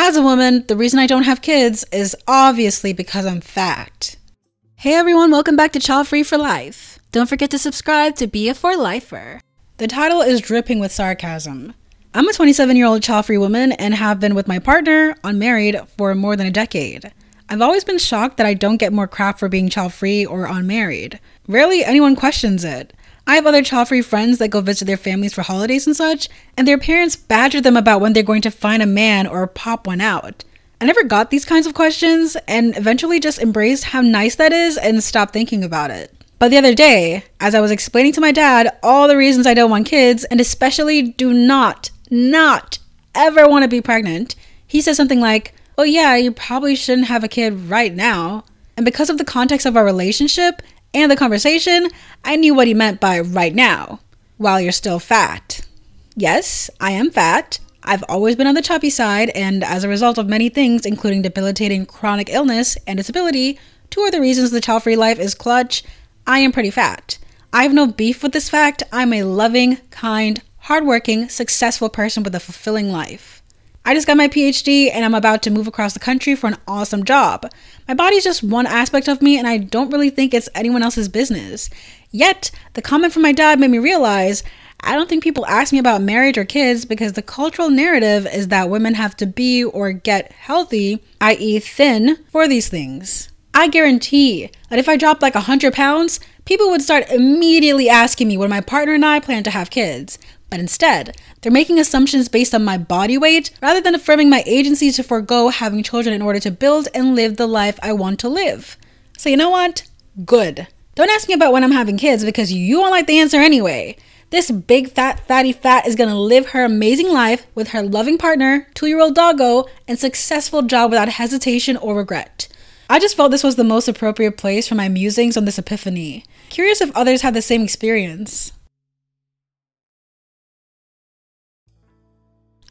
As a woman, the reason I don't have kids is obviously because I'm fat. Hey everyone, welcome back to Childfree for Life. Don't forget to subscribe to be a for-lifer. The title is dripping with sarcasm. I'm a 27-year-old child-free woman and have been with my partner, unmarried, for more than a decade. I've always been shocked that I don't get more crap for being child-free or unmarried. Rarely anyone questions it. I have other child-free friends that go visit their families for holidays and such, and their parents badger them about when they're going to find a man or pop one out. I never got these kinds of questions and eventually just embraced how nice that is and stopped thinking about it. But the other day, as I was explaining to my dad all the reasons I don't want kids, and especially do not ever want to be pregnant, he said something like, "Oh yeah, you probably shouldn't have a kid right now." And because of the context of our relationship and the conversation, I knew what he meant by right now, while you're still fat. Yes, I am fat. I've always been on the chubby side, and as a result of many things, including debilitating chronic illness and disability, two other reasons the child-free life is clutch, I am pretty fat. I have no beef with this fact. I'm a loving, kind, hardworking, successful person with a fulfilling life. I just got my PhD and I'm about to move across the country for an awesome job. My body is just one aspect of me and I don't really think it's anyone else's business. Yet, the comment from my dad made me realize I don't think people ask me about marriage or kids because the cultural narrative is that women have to be or get healthy, i.e. thin, for these things. I guarantee that if I dropped like 100 pounds, people would start immediately asking me when my partner and I plan to have kids. But instead, they're making assumptions based on my body weight rather than affirming my agency to forego having children in order to build and live the life I want to live. So you know what? Good. Don't ask me about when I'm having kids because you won't like the answer anyway. This big fatty fat is gonna live her amazing life with her loving partner, 2-year-old doggo, and successful job without hesitation or regret. I just felt this was the most appropriate place for my musings on this epiphany. Curious if others had the same experience.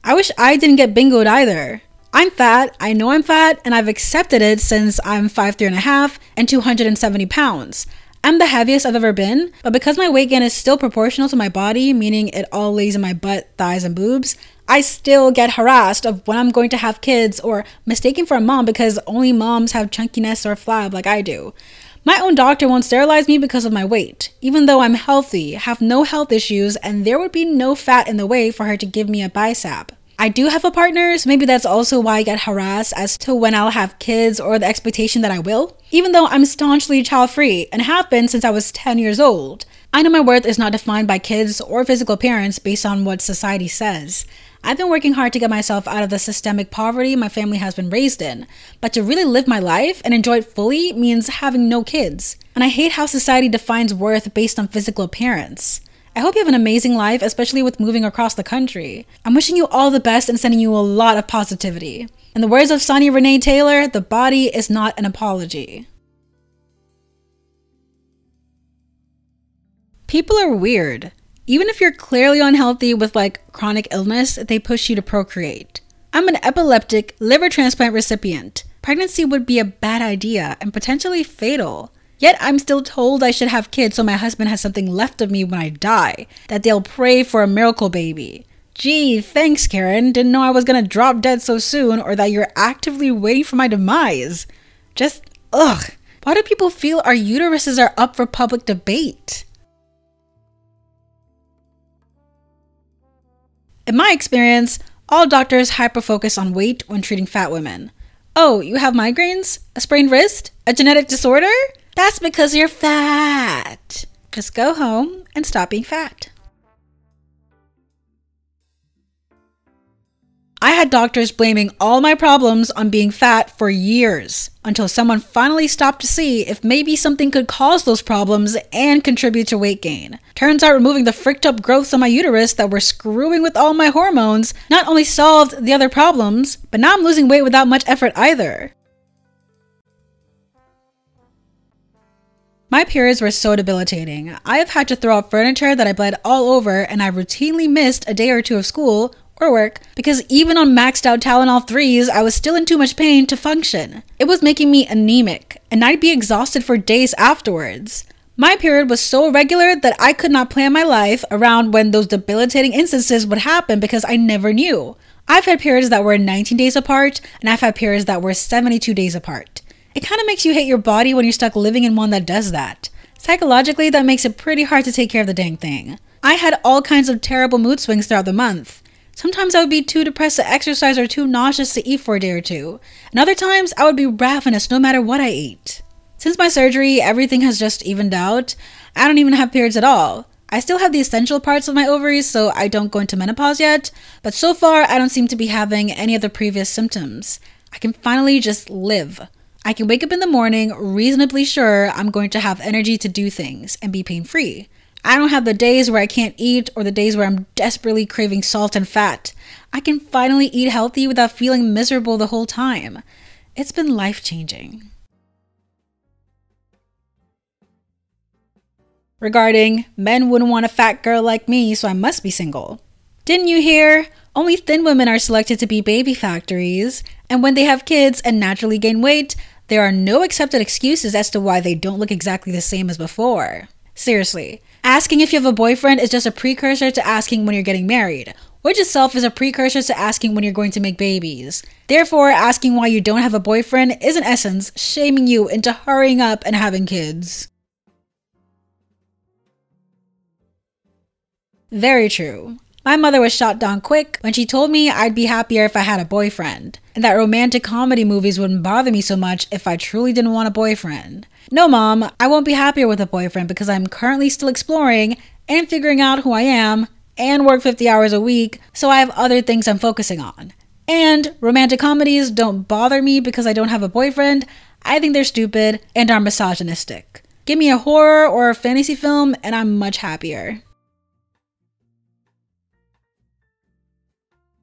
I wish I didn't get bingoed either. I'm fat, I know I'm fat, and I've accepted it since I'm 5'3.5" and 270 pounds. I'm the heaviest I've ever been, but because my weight gain is still proportional to my body, meaning it all lays in my butt, thighs, and boobs, I still get harassed of when I'm going to have kids or mistaken for a mom because only moms have chunkiness or flab like I do. My own doctor won't sterilize me because of my weight, even though I'm healthy, have no health issues, and there would be no fat in the way for her to give me a bicep. I do have a partner, so maybe that's also why I get harassed as to when I'll have kids or the expectation that I will, even though I'm staunchly child-free and have been since I was 10 years old. I know my worth is not defined by kids or physical appearance based on what society says. I've been working hard to get myself out of the systemic poverty my family has been raised in, but to really live my life and enjoy it fully means having no kids. And I hate how society defines worth based on physical appearance. I hope you have an amazing life, especially with moving across the country. I'm wishing you all the best and sending you a lot of positivity. In the words of Sonny Renee Taylor, the body is not an apology. People are weird. Even if you're clearly unhealthy with like chronic illness, they push you to procreate. I'm an epileptic liver transplant recipient. Pregnancy would be a bad idea and potentially fatal. Yet I'm still told I should have kids so my husband has something left of me when I die, that they'll pray for a miracle baby. Gee, thanks Karen, didn't know I was gonna drop dead so soon or that you're actively waiting for my demise. Just, ugh. Why do people feel our uteruses are up for public debate? In my experience, all doctors hyper-focus on weight when treating fat women. Oh, you have migraines? A sprained wrist? A genetic disorder? That's because you're fat. Just go home and stop being fat. I had doctors blaming all my problems on being fat for years, until someone finally stopped to see if maybe something could cause those problems and contribute to weight gain. Turns out removing the fricked up growths on my uterus that were screwing with all my hormones not only solved the other problems, but now I'm losing weight without much effort either. My periods were so debilitating. I have had to throw out furniture that I bled all over, and I routinely missed a day or two of school or work because even on maxed out Tylenol 3s, I was still in too much pain to function. It was making me anemic, and I'd be exhausted for days afterwards. My period was so irregular that I could not plan my life around when those debilitating instances would happen because I never knew. I've had periods that were 19 days apart, and I've had periods that were 72 days apart. It kind of makes you hate your body when you're stuck living in one that does that. Psychologically, that makes it pretty hard to take care of the dang thing. I had all kinds of terrible mood swings throughout the month. Sometimes I would be too depressed to exercise or too nauseous to eat for a day or two. And other times, I would be ravenous no matter what I ate. Since my surgery, everything has just evened out. I don't even have periods at all. I still have the essential parts of my ovaries, so I don't go into menopause yet. But so far, I don't seem to be having any of the previous symptoms. I can finally just live. I can wake up in the morning reasonably sure I'm going to have energy to do things and be pain-free. I don't have the days where I can't eat or the days where I'm desperately craving salt and fat. I can finally eat healthy without feeling miserable the whole time. It's been life-changing. Regarding, men wouldn't want a fat girl like me, so I must be single. Didn't you hear? Only thin women are selected to be baby factories, and when they have kids and naturally gain weight, there are no accepted excuses as to why they don't look exactly the same as before. Seriously, asking if you have a boyfriend is just a precursor to asking when you're getting married, which itself is a precursor to asking when you're going to make babies. Therefore, asking why you don't have a boyfriend is in essence shaming you into hurrying up and having kids. Very true. My mother was shot down quick when she told me I'd be happier if I had a boyfriend, and that romantic comedy movies wouldn't bother me so much if I truly didn't want a boyfriend. No, Mom, I won't be happier with a boyfriend because I'm currently still exploring and figuring out who I am and work 50 hours a week, so I have other things I'm focusing on. And romantic comedies don't bother me because I don't have a boyfriend. I think they're stupid and are misogynistic. Give me a horror or a fantasy film and I'm much happier.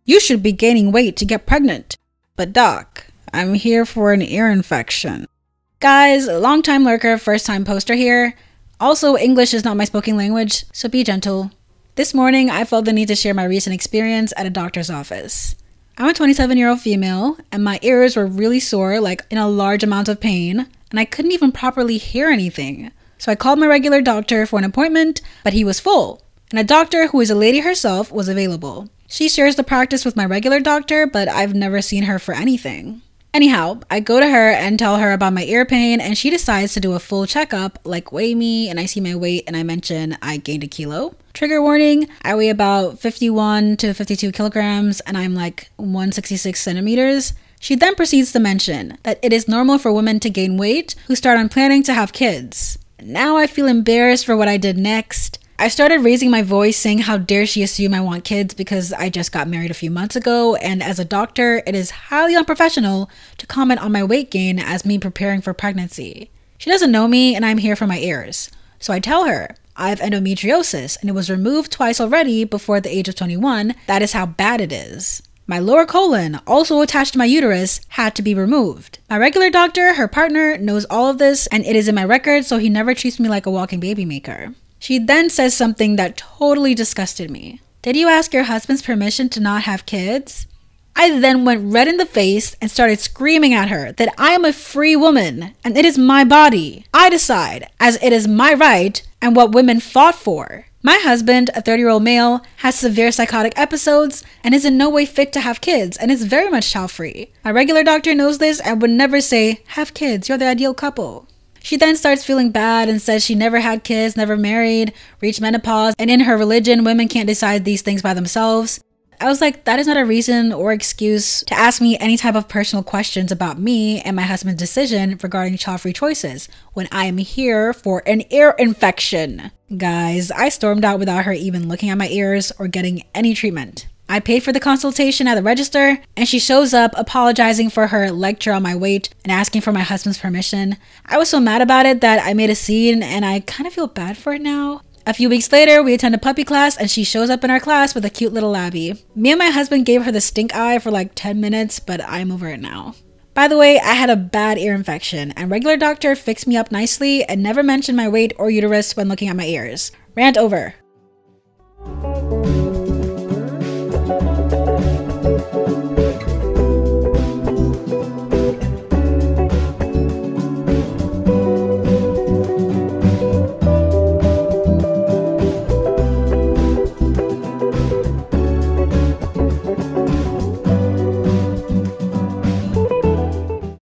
You should be gaining weight to get pregnant. But doc, I'm here for an ear infection. Guys, long-time lurker, first-time poster here. Also, English is not my spoken language, so be gentle. This morning, I felt the need to share my recent experience at a doctor's office. I'm a 27-year-old female, and my ears were really sore, like in a large amount of pain, and I couldn't even properly hear anything. So I called my regular doctor for an appointment, but he was full, and a doctor who is a lady herself was available. She shares the practice with my regular doctor, but I've never seen her for anything. Anyhow, I go to her and tell her about my ear pain, and she decides to do a full checkup, like weigh me, and I see my weight and I mention I gained a kilo. Trigger warning, I weigh about 51 to 52 kilograms and I'm like 166 centimeters. She then proceeds to mention that it is normal for women to gain weight who start on planning to have kids. Now I feel embarrassed for what I did next. I started raising my voice saying how dare she assume I want kids because I just got married a few months ago, and as a doctor, it is highly unprofessional to comment on my weight gain as me preparing for pregnancy. She doesn't know me and I'm here for my ears. So I tell her, I have endometriosis and it was removed twice already before the age of 21. That is how bad it is. My lower colon, also attached to my uterus, had to be removed. My regular doctor, her partner, knows all of this and it is in my record, so he never treats me like a walking baby maker. She then says something that totally disgusted me. Did you ask your husband's permission to not have kids? I then went red in the face and started screaming at her that I am a free woman and it is my body. I decide, as it is my right and what women fought for. My husband, a 30-year-old male, has severe psychotic episodes and is in no way fit to have kids and is very much child-free. My regular doctor knows this and would never say, have kids, you're the ideal couple. She then starts feeling bad and says she never had kids, never married, reached menopause, and in her religion, women can't decide these things by themselves. I was like, that is not a reason or excuse to ask me any type of personal questions about me and my husband's decision regarding child-free choices when I am here for an ear infection. Guys, I stormed out without her even looking at my ears or getting any treatment. I paid for the consultation at the register, and she shows up apologizing for her lecture on my weight and asking for my husband's permission. I was so mad about it that I made a scene, and I kind of feel bad for it now. A few weeks later, we attend a puppy class, and she shows up in our class with a cute little labby. Me and my husband gave her the stink eye for like 10 minutes, but I'm over it now. By the way, I had a bad ear infection, and regular doctor fixed me up nicely and never mentioned my weight or uterus when looking at my ears. Rant over.